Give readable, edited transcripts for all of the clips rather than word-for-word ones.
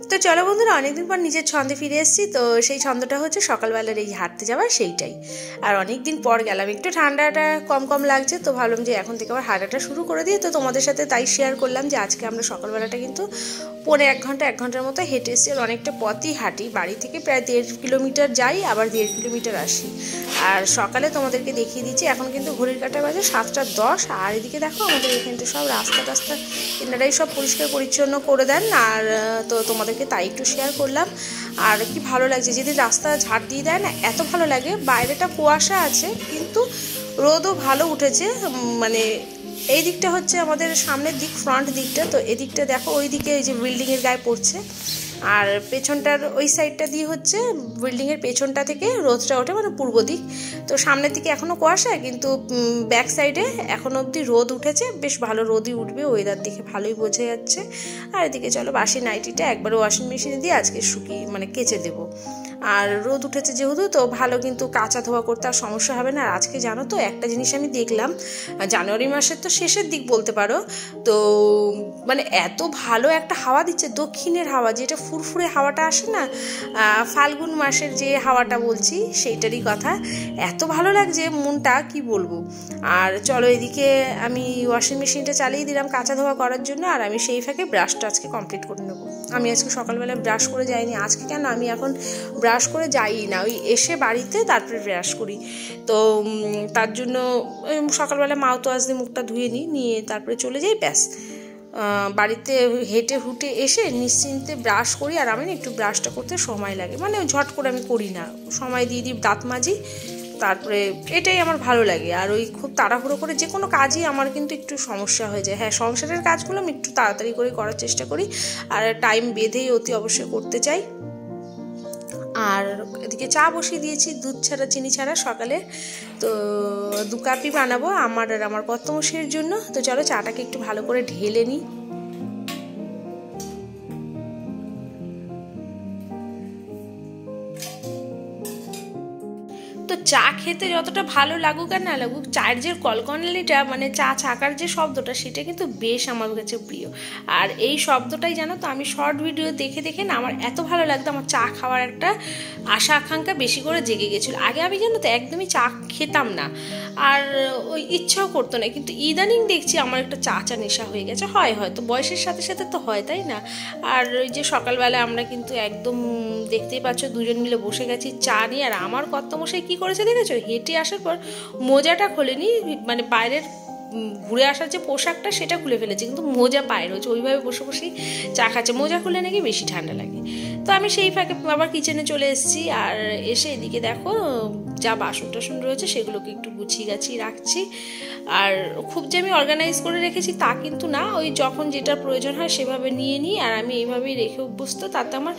তো চলো বন্ধুরা, অনেকদিন পর নিজের ছন্দে ফিরে এসেছি। তো সেই ছন্দটা হচ্ছে সকালবেলার এই হাঁটতে যাওয়ার, সেইটাই। আর অনেকদিন পর গেলাম, একটু ঠান্ডাটা কম কম লাগছে, তো ভাবলাম যে এখন থেকে আবার হাঁটাটা শুরু করে দিই। তো তোমাদের সাথে তাই শেয়ার করলাম যে আজকে আমরা সকালবেলাটা কিন্তু পৌনে 1 ঘন্টার মতো হেঁটে এসেছি। আর অনেকটা পথই হাঁটি, বাড়ি থেকে প্রায় 1.5 কিলোমিটার যাই, আবার 1.5 কিলোমিটার আসি। আর সকালে তোমাদেরকে দেখিয়ে দিচ্ছি, এখন কিন্তু ঘড়ির কাঁটা বাজে 7:10। আর এদিকে দেখো আমাদের এখানটা সব রাস্তা এনারাই সব পরিষ্কার পরিচ্ছন্ন করে দেন। আর তো তোমাদেরকে তাই একটু শেয়ার করলাম। আর কি ভালো লাগছে, যেদিন রাস্তা ঝাড় দিয়ে দেয় না, এত ভালো লাগে। বাইরেটা কুয়াশা আছে কিন্তু রোদও ভালো উঠেছে। মানে এই দিকটা হচ্ছে আমাদের সামনের দিক, ফ্রন্ট দিকটা। তো এদিকটা দেখো, ওই দিকে এই যে বিল্ডিংয়ের গায়ে পড়ছে, আর পেছনটার ওই সাইডটা দিয়ে হচ্ছে বিল্ডিংয়ের পেছনটা থেকে রোদটা ওঠে, মানে পূর্ব দিক। তো সামনের দিকে এখনও কুয়াশা, কিন্তু ব্যাক সাইডে এখনও অবধি রোদ উঠেছে, বেশ ভালো রোদই উঠবে, ওয়েদার দিকে ভালোই বোঝা যাচ্ছে। আর এদিকে চলো বাসি নাইটিটা একবার ওয়াশিং মেশিনে দিয়ে আজকে মানে কেচে দেবো। আর রোদ উঠেছে যেহেতু, তো ভালো কিন্তু কাঁচা ধোয়া করতে আর সমস্যা হবে না। আর আজকে জানো তো, একটা জিনিস আমি দেখলাম, জানুয়ারি মাসের তো শেষের দিক বলতে পারো, তো মানে এত ভালো একটা হাওয়া দিচ্ছে, দক্ষিণের হাওয়া, যেটা ফুরফুরে হাওয়াটা আসে না, ফাল্গুন মাসের যে হাওয়াটা বলছি সেইটারই কথা। এত ভালো লাগছে, মনটা কি বলবো। আর চলো এদিকে আমি ওয়াশিং মেশিনটা চালিয়ে দিলাম কাঁচা ধোয়া করার জন্য। আর আমি সেই ফাঁকে ব্রাশটা আজকে কমপ্লিট করে নেবো। আমি আজকে সকালবেলা ব্রাশ করে যাইনি। আজকে কেন, আমি এখন ব্রাশ করে যাই না, ওই এসে বাড়িতে তারপরে ব্রাশ করি। তো তার জন্য সকালবেলা মাও আজ দিয়ে মুখটা ধুয়ে নিয়ে তারপরে চলে যাই, ব্যাস। বাড়িতে হেঁটে হুটে এসে নিশ্চিন্তে ব্রাশ করি। আর আমি একটু ব্রাশটা করতে সময় লাগে, মানে ঝট করে আমি করি না, সময় দিয়ে দিই, দাঁত মাজি, তারপরে এটাই আমার ভালো লাগে। আর ওই খুব তাড়াহুড়ো করে যে কোনো কাজই আমার কিন্তু একটু সমস্যা হয়ে যায়। হ্যাঁ, সংসারের কাজগুলো আমি একটু তাড়াতাড়ি করে করার চেষ্টা করি, আর টাইম বেঁধেই অতি অবশ্যই করতে চাই। আর এদিকে চা বসিয়ে দিয়েছি, দুধ ছাড়া চিনি ছাড়া সকালে। তো 2 কাপই বানাবো আমার আর আমার কর্তামশাইয়ের জন্য। তো চলো চাটাকে একটু ভালো করে ঢেলে নিই। তো চা খেতে যতটা ভালো লাগুক আর না লাগুক, চায়ের যে কলকনালিটা, মানে চা ছাকার যে শব্দটা, সেটা কিন্তু বেশ আমার কাছে প্রিয়। আর এই শব্দটাই জানো তো, আমি শর্ট ভিডিও দেখে দেখে না আমার এত ভালো লাগতো, আমার চা খাওয়ার একটা আশা আকাঙ্ক্ষা বেশি করে জেগে গেছিলো। আগে আমি জানো তো একদমই চা খেতাম না, আর ওই ইচ্ছাও করতো না। কিন্তু ইদানিং দেখছি আমার একটা চা নেশা হয়ে গেছে। হয়তো বয়সের সাথে সাথে তো হয়, তাই না? আর ওই যে সকালবেলা আমরা কিন্তু একদম দেখতেই পাচ্ছ, দুজন মিলে বসে গেছি চা নিয়ে। আর আমার কর্তামশাই কি করেছে দেখেছো, হেঁটে আসার পর মোজাটা খোলেনি, মানে বাইরের ঘুরে আসার যে পোশাকটা সেটা খুলে ফেলেছে, কিন্তু মোজা পায়ে রয়েছে, ওইভাবে বসে বসেই চা খাচ্ছে। মোজা খুলে নাকি বেশি ঠান্ডা লাগে। তো আমি সেই ফাঁকে আবার কিচেনে চলে এসেছি। আর এসে এদিকে দেখো যা বাসন টাসন রয়েছে সেগুলোকে একটু গুছিয়ে গাছিয়ে রাখছি। আর খুব যে আমি অর্গানাইজ করে রেখেছি তা কিন্তু না, ওই যখন যেটা প্রয়োজন হয় সেভাবে নিয়ে নিই। আর আমি এইভাবেই রেখে অভ্যস্ত, তাতে আমার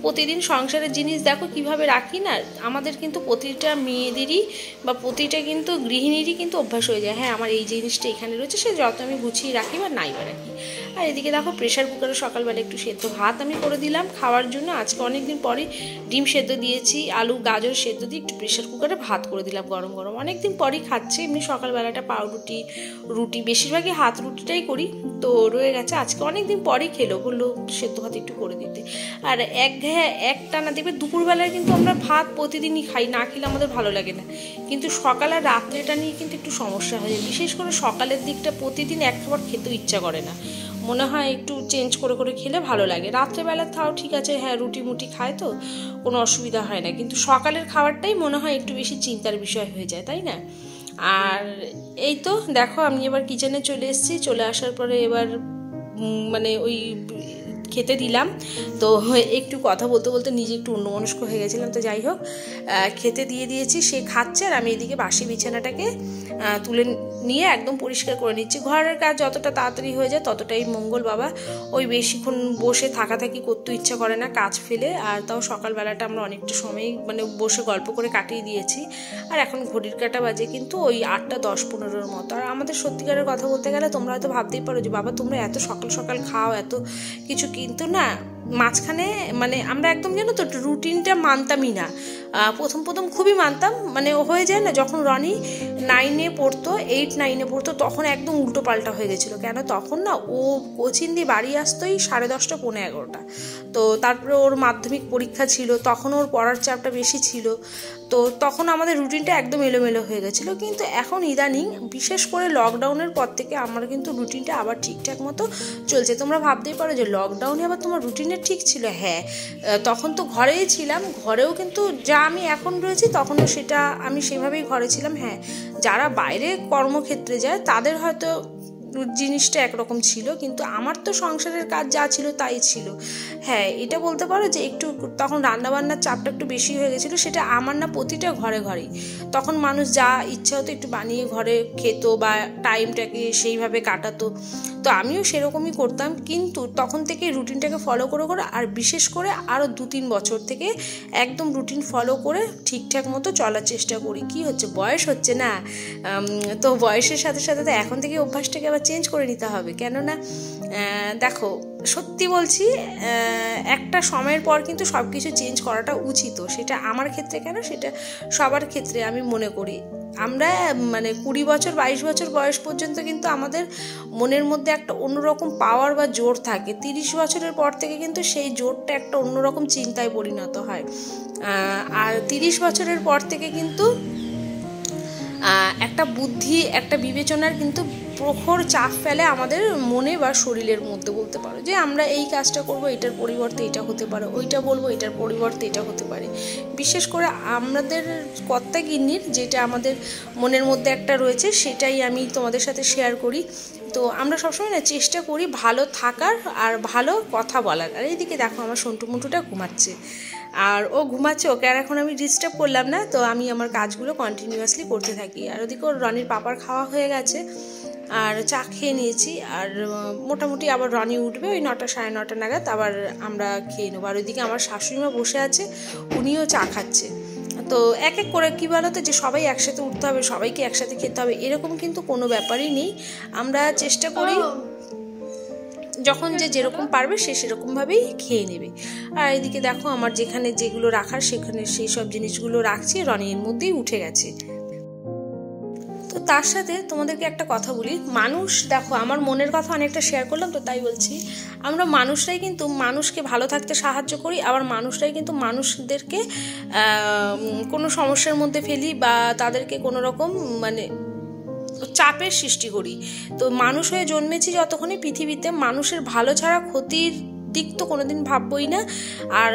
প্রতিদিন সংসারের জিনিস দেখো কিভাবে রাখি না। আমাদের কিন্তু প্রতিটা মেয়েদেরই বা প্রতিটা কিন্তু গৃহিণীরই কিন্তু অভ্যাস হয়ে যায়, হ্যাঁ আমার এই জিনিসটা এখানে রয়েছে, সে যত আমি গুছিয়ে রাখি বা নাই বা রাখি। আর এদিকে দেখো প্রেশার কুকারে সকালবেলা একটু সেদ্ধ ভাত আমি করে দিলাম খাওয়ার জন্য। আজকে অনেকদিন পরে ডিম সেদ্ধ দিয়েছি, আলু গাজর সেদ্ধ দিয়ে একটু প্রেশার কুকারে ভাত করে দিলাম গরম গরম। অনেকদিন পরই খাচ্ছে। এমনি সকালবেলাটা পাউরুটি রুটি, বেশিরভাগই হাত রুটিটাই করি, তো রয়ে গেছে। আজকে অনেকদিন পরই খেলো, বললো সেদ্ধ ভাত একটু করে দিতে। আর একটানা দেখবে দুপুরবেলায় কিন্তু আমরা ভাত প্রতিদিনই খাই, না খেলে আমাদের ভালো লাগে না। কিন্তু সকাল আর রাত্রেটা নিয়ে কিন্তু একটু সমস্যা হয়ে যায়, বিশেষ করে সকালের দিকটা প্রতিদিন এক খাবার খেতেও ইচ্ছা করে না, মনে হয় একটু চেঞ্জ করে করে খেলে ভালো লাগে। রাত্রেবেলা তাও ঠিক আছে, হ্যাঁ রুটি মুটি খায় তো কোনো অসুবিধা হয় না, কিন্তু সকালের খাবারটাই মনে হয় একটু বেশি চিন্তার বিষয় হয়ে যায়, তাই না? আর এই তো দেখো আমি এবার কিচেনে চলে এসেছি। চলে আসার পরে এবার মানে ওই খেতে দিলাম। তো একটু কথা বলতে বলতে নিজে একটু অন্যমনস্ক হয়ে গেছিলাম। তো যাই হোক, খেতে দিয়ে দিয়েছি, সে খাচ্ছে। আর আমি এদিকে বাসি বিছানাটাকে তুলে নিয়ে একদম পরিষ্কার করে নিচ্ছি। ঘরের কাজ যতটা তাড়াতাড়ি হয়ে যায় ততটাই মঙ্গল বাবা। ওই বেশিক্ষণ বসে থাকাথাকি করতে ইচ্ছা করে না কাজ ফেলে। আর তাও সকালবেলাটা আমরা অনেকটা সময় মানে বসে গল্প করে কাটিয়ে দিয়েছি। আর এখন ঘড়ির কাঁটা বাজে কিন্তু ওই 8টা 10-15 মতো। আর আমাদের সত্যিকারের কথা বলতে গেলে, তোমরা হয়তো ভাবতেই পারো যে বাবা তোমরা এত সকাল সকাল খাও এত কিছু, কিন্তু না মাঝখানে মানে আমরা একদম জানো তো রুটিনটা মানতামই না। প্রথম প্রথম খুবই মানতাম, মানে হয়ে যায় না যখন রনি 9-এ পড়তো, 8-9-এ পড়তো, তখন একদম উল্টো পাল্টা হয়ে গেছিলো। কেন তখন না ও কোচিং দিয়ে বাড়ি আসতোই 10:30 পৌনে 11টা। তো তারপরে ওর মাধ্যমিক পরীক্ষা ছিল, তখন ওর পড়ার চাপটা বেশি ছিল, তো তখন আমাদের রুটিনটা একদম এলোমেলো হয়ে গেছিলো। কিন্তু এখন ইদানিং বিশেষ করে লকডাউনের পর থেকে আমার কিন্তু রুটিনটা আবার ঠিকঠাক মতো চলছে। তোমরা ভাবতেই পারো যে লকডাউনে আবার তোমার রুটিনটা ঠিক ছিল। হ্যাঁ, তখন তো ঘরেই ছিলাম, ঘরেও কিন্তু যা আমি এখন রয়েছি তখনও সেটা আমি সেভাবেই ঘরে ছিলাম। হ্যাঁ, যারা বাইরে কর্মক্ষেত্রে যায় তাদের হয়তো জিনিসটা একরকম ছিল, কিন্তু আমার তো সংসারের কাজ যা ছিল তাই ছিল। হ্যাঁ, এটা বলতে পারো যে একটু তখন রান্নাবান্নার চাপটা একটু বেশি হয়ে গেছিলো। সেটা আমার না, প্রতিটা ঘরে ঘরেই তখন মানুষ যা ইচ্ছা হতো একটু বানিয়ে ঘরে খেত বা টাইমটাকে সেইভাবে কাটাতো। তো আমিও সেরকমই করতাম, কিন্তু তখন থেকে রুটিনটাকে ফলো করে করে আর বিশেষ করে আরও 2-3 বছর থেকে একদম রুটিন ফলো করে ঠিকঠাক মতো চলার চেষ্টা করি। কি হচ্ছে, বয়স হচ্ছে না, তো বয়সের সাথে সাথে তো এখন থেকে অভ্যাসটাকে আবার চেঞ্জ করে নিতে হবে। কেননা দেখো, সত্যি বলছি, একটা সময়ের পর কিন্তু সব কিছু চেঞ্জ করাটা উচিত। সেটা আমার ক্ষেত্রে কেন, সেটা সবার ক্ষেত্রে আমি মনে করি। আমরা মানে 20 বছর 22 বছর বয়স পর্যন্ত কিন্তু আমাদের মনের মধ্যে একটা অন্যরকম পাওয়ার বা জোর থাকে। 30 বছরের পর থেকে কিন্তু সেই জোরটা একটা অন্যরকম চিন্তায় পরিণত হয়। আর 30 বছরের পর থেকে কিন্তু একটা বুদ্ধি, একটা বিবেচনার কিন্তু প্রখর চাপ ফেলে আমাদের মনে বা শরীরের মধ্যে। বলতে পারো যে আমরা এই কাজটা করব, এটার পরিবর্তে এটা হতে পারে, ওইটা বলবো, এটার পরিবর্তে এটা হতে পারে। বিশেষ করে আমাদের কর্তা গিন্নির যেটা আমাদের মনের মধ্যে একটা রয়েছে, সেটাই আমি তোমাদের সাথে শেয়ার করি। তো আমরা সবসময় না চেষ্টা করি ভালো থাকার আর ভালো কথা বলার। আর এইদিকে দেখো আমার সন্টু মুন্টুটা ঘুমাচ্ছে, আর ও ঘুমাচ্ছে, ওকে আর এখন আমি ডিস্টার্ব করলাম না। তো আমি আমার কাজগুলো কন্টিনিউয়াসলি করতে থাকি। আর ওদিকে ওর রনির পাপার খাওয়া হয়ে গেছে আর চা খেয়ে নিয়েছি। আর মোটামুটি আবার রনি উঠবে ওই 9টা 9:30 নাগাদ, আবার আমরা খেয়ে নেবো। আর ওইদিকে আমার শাশুড়িমা বসে আছে, উনিও চা খাচ্ছে। তো এক এক করে কী বলো তো, যে সবাই একসাথে উঠতে হবে, সবাইকে একসাথে খেতে হবে, এরকম কিন্তু কোনো ব্যাপারই নেই। আমরা চেষ্টা করি যখন যে যেরকম পারবে সে সেরকমভাবেই খেয়ে নেবে। আর এদিকে দেখো আমার যেখানে যেগুলো রাখার সেখানে সেই সব জিনিসগুলো রাখছি। রনি এর মধ্যেই উঠে গেছে। তো তার সাথে তোমাদেরকে একটা কথা বলি, মানুষ দেখো, আমার মনের কথা অনেকটা শেয়ার করলাম, তো তাই বলছি, আমরা মানুষরাই কিন্তু মানুষকে ভালো থাকতে সাহায্য করি, আবার মানুষরাই কিন্তু মানুষদেরকে কোনো সমস্যার মধ্যে ফেলি বা তাদেরকে কোনো রকম মানে চাপের সৃষ্টি করি। তো মানুষ হয়ে জন্মেছি যতক্ষণই পৃথিবীতে, মানুষের ভালো ছাড়া ক্ষতির দিক তো কোনোদিন ভাববই না। আর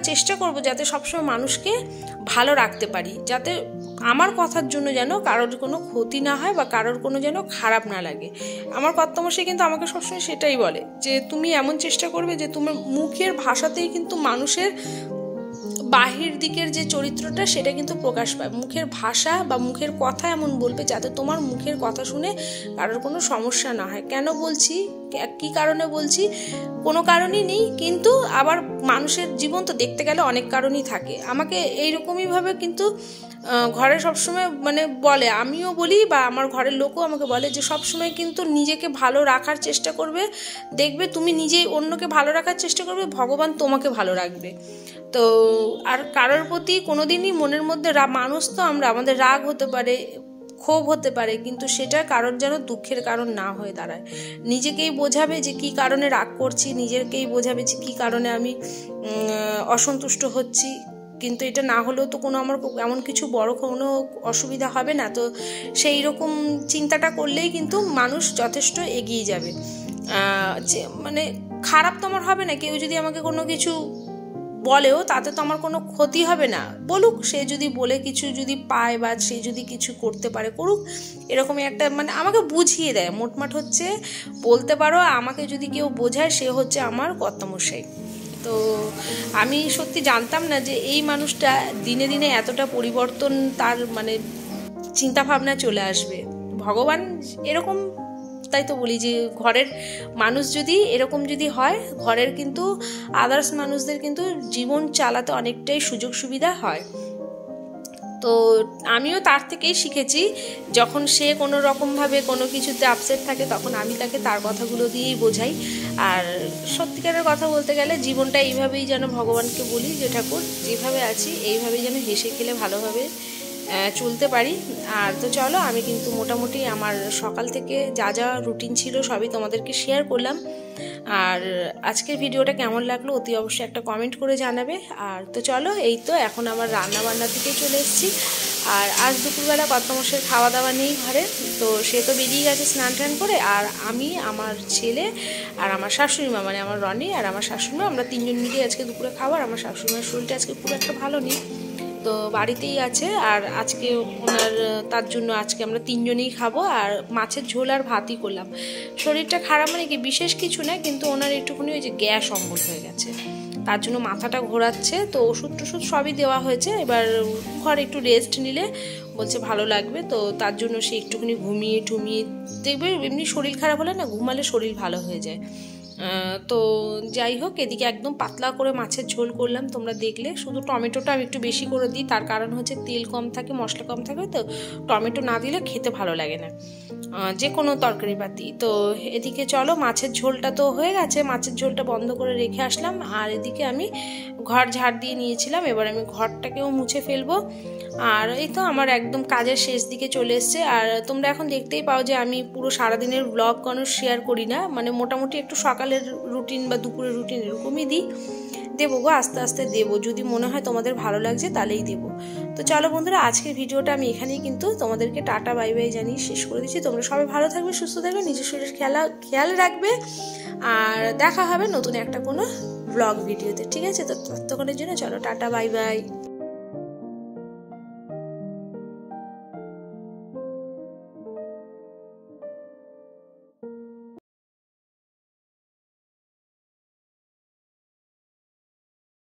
চেষ্টা করব যাতে সবসময় মানুষকে ভালো রাখতে পারি, যাতে আমার কথার জন্য যেন কারোর কোনো ক্ষতি না হয় বা কারোর কোনো যেন খারাপ না লাগে। আমার কর্তামশাই কিন্তু আমাকে সবসময় সেটাই বলে যে তুমি এমন চেষ্টা করবে যে তোমার মুখের ভাষাতেই কিন্তু মানুষের বাহির দিকের যে চরিত্রটা সেটা কিন্তু প্রকাশ পায়। মুখের ভাষা বা মুখের কথা এমন বলবে যাতে তোমার মুখের কথা শুনে কারোর কোনো সমস্যা না হয়। কেন বলছি, কী কারণে বলছি, কোনো কারণই নেই, কিন্তু আবার মানুষের জীবন তো দেখতে গেলে অনেক কারণই থাকে। আমাকে এইরকমইভাবে কিন্তু ঘরে সবসময় মানে বলে, আমিও বলি বা আমার ঘরের লোকও আমাকে বলে যে সবসময় কিন্তু নিজেকে ভালো রাখার চেষ্টা করবে, দেখবে তুমি নিজেই অন্যকে ভালো রাখার চেষ্টা করবে, ভগবান তোমাকে ভালো রাখবে। তো আর কারোর প্রতি কোনোদিনই মনের মধ্যে মানুষ তো আমরা, আমাদের রাগ হতে পারে, ক্ষোভ হতে পারে, কিন্তু সেটা কারোর যেন দুঃখের কারণ না হয়ে দাঁড়ায়। নিজেকেই বোঝাবে যে কী কারণে রাগ করছি, নিজেকেই বোঝাবে যে কী কারণে আমি অসন্তুষ্ট হচ্ছি, কিন্তু এটা না হলেও তো কোনো আমার এমন কিছু বড় কোনো অসুবিধা হবে না। তো সেই রকম চিন্তাটা করলেই কিন্তু মানুষ যথেষ্ট এগিয়ে যাবে। যে মানে খারাপ তো আমার হবে না, কেউ যদি আমাকে কোনো কিছু বলেও তাতে তো আমার কোনো ক্ষতি হবে না, বলুক, সে যদি বলে কিছু যদি পায় বা সে যদি কিছু করতে পারে করুক, এরকমই একটা মানে আমাকে বুঝিয়ে দেয়। মোটমাট হচ্ছে বলতে পারো আমাকে যদি কেউ বোঝায় সে হচ্ছে আমার কর্তামশাই। তো আমি সত্যি জানতাম না যে এই মানুষটা দিনে দিনে এতটা পরিবর্তন তার মানে চিন্তাভাবনা চলে আসবে। ভগবান এরকম, তাই তো বলি যে ঘরের মানুষ যদি এরকম যদি হয়, ঘরের কিন্তু আদার্স মানুষদের কিন্তু জীবন চালাতে অনেকটাই সুযোগ সুবিধা হয়। তো আমিও তার থেকেই শিখেছি, যখন সে কোনো রকমভাবে কোনো কিছুতে আপসেট থাকে তখন আমি তাকে তার কথাগুলো দিয়েই বোঝাই। আর সত্যিকারের কথা বলতে গেলে জীবনটা এইভাবেই যেন ভগবানকে বলি যে ঠাকুর যেভাবে আছি এইভাবেই যেন হেসে খেলে ভালোভাবে চলতে পারি। আর তো চলো, আমি কিন্তু মোটামুটি আমার সকাল থেকে যা যা রুটিন ছিল সবই তোমাদেরকে শেয়ার করলাম। আর আজকের ভিডিওটা কেমন লাগলো অতি অবশ্যই একটা কমেন্ট করে জানাবে। আর তো চলো, এই তো এখন আমার রান্না বান্না থেকেই চলে এসেছি। আর আজ দুপুরবেলা কর্তামশাইয়ের খাওয়া দাওয়া নেই ঘরে, তো সে তো বেরিয়ে গেছে স্নান টান করে। আর আমি, আমার ছেলে আর আমার শাশুড়ি মা, মানে আমার রনি আর আমার শাশুড়ি মা, আমরা তিনজন মিলে আজকে দুপুরে খাবার। আমার শাশুড়ি মার শরীরটা আজকে খুব একটা ভালো নেই, তো বাড়িতেই আছে। আর আজকে ওনার, তার জন্য আজকে আমরা তিনজনেই খাবো। আর মাছের ঝোল আর ভাতই করলাম। শরীরটা খারাপ মানে কি বিশেষ কিছু না, কিন্তু ওনার একটুখানি ওই যে গ্যাস অম্বল হয়ে গেছে, তার জন্য মাথাটা ঘোরাচ্ছে। তো ওষুধ টষুধ সবই দেওয়া হয়েছে, এবার ঘরে একটু রেস্ট নিলে বলছে ভালো লাগবে। তো তার জন্য সে একটুখানি ঘুমিয়ে টুমিয়ে দেখবে, এমনি শরীর খারাপ হলে না ঘুমালে শরীর ভালো হয়ে যায়। তো যাই হোক, এদিকে একদম পাতলা করে মাছের ঝোল করলাম, তোমরা দেখলে। শুধু টমেটোটা আমি একটু বেশি করে দিই, তার কারণ হচ্ছে তেল কম থাকে, মশলা কম থাকে, তো টমেটো না দিলে খেতে ভালো লাগে না যে কোনো তরকারি পাতি। তো এদিকে চলো, মাছের ঝোলটা তো হয়ে গেছে, মাছের ঝোলটা বন্ধ করে রেখে আসলাম। আর এদিকে আমি ঘর ঝাড় দিয়ে নিয়েছিলাম, এবার আমি ঘরটাকেও মুছে ফেলবো। আর এই তো আমার একদম কাজের শেষ দিকে চলে এসছে। আর তোমরা এখন দেখতেই পাও যে আমি পুরো সারাদিনের ব্লগ কোনো শেয়ার করি না, মানে মোটামুটি একটু সকালের রুটিন বা দুপুরের রুটিন এরকমই দিই। দেবো গো, আস্তে আস্তে দেবো, যদি মনে হয় তোমাদের ভালো লাগছে তাহলেই দেবো। তো চলো বন্ধুরা, আজকের ভিডিওটা আমি এখানেই কিন্তু তোমাদেরকে টাটা বাই বাই জানিয়ে শেষ করে দিচ্ছি। তোমরা সবাই ভালো থাকবে, সুস্থ থাকবে, নিজের শরীরের খেয়াল রাখবে। আর দেখা হবে নতুন একটা কোনো ব্লগ ভিডিওতে, ঠিক আছে? তো ততক্ষণের জন্য চলো টাটা বাই বাই।